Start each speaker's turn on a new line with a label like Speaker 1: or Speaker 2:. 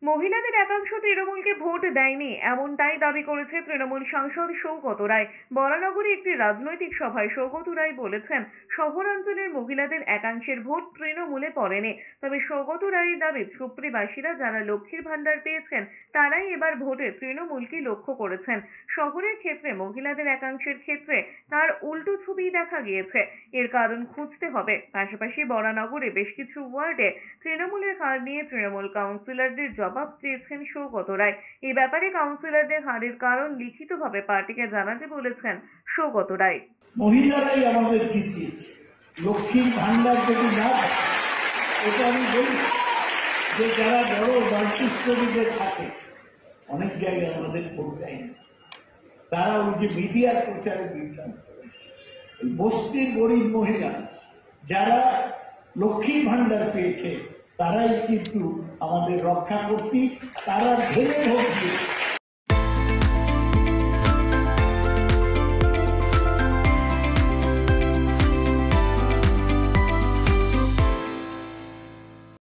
Speaker 1: মহিলাদের একাংশ তৃণমূলকে ভোট দেয়নি, এমনটাই দাবি করেছে তৃণমূল সাংসদ সৌগত রায়। বরানগরে একটি রাজনৈতিক সভায় সৌগত রায় বলেছেন, শহরাঞ্চলের মহিলাদের একাংশের ভোট তৃণমূলে পড়েনি। তবে সৌগত রায়ের দাবি, সুপ্রিবাসীরা যারা লক্ষ্মীর ভান্ডার পেয়েছেন তারাই এবার ভোটে তৃণমূলকে লক্ষ্য করেছেন। শহরের ক্ষেত্রে মহিলাদের একাংশের ক্ষেত্রে তার উল্টো ছবি দেখা গিয়েছে। এর কারণ খুঁজতে হবে। পাশাপাশি বরানগরে বেশ কিছু ওয়ার্ডে তৃণমূলের হার নিয়ে তৃণমূল কাউন্সিলরদের জবাব চেয়েছেন সৌগত রায়। এই ব্যাপারে কাউন্সিলরদের হারের কারণ লিখিতভাবে পার্টিকে জানাতে বলেছেন সৌগত রায়।
Speaker 2: মহিলারাই আমাদের জিতিয়েছে। লক্ষ্মীর ভান্ডার যদি না থাকে, এটা আমি বলি যে যারা বড় বার্ষিক থাকে অনেক জায়গায় আমাদের ভোট দেয়নি, তারা ওই যে মিডিয়ার প্রচারে বিজ্ঞান করে। বস্তির গরিব মহিলা যারা লক্ষ্মীর ভান্ডার পেয়েছে তারাই কিন্তু আমাদের রক্ষা করতে, তারা ঢেলে ভোট দিয়েছে।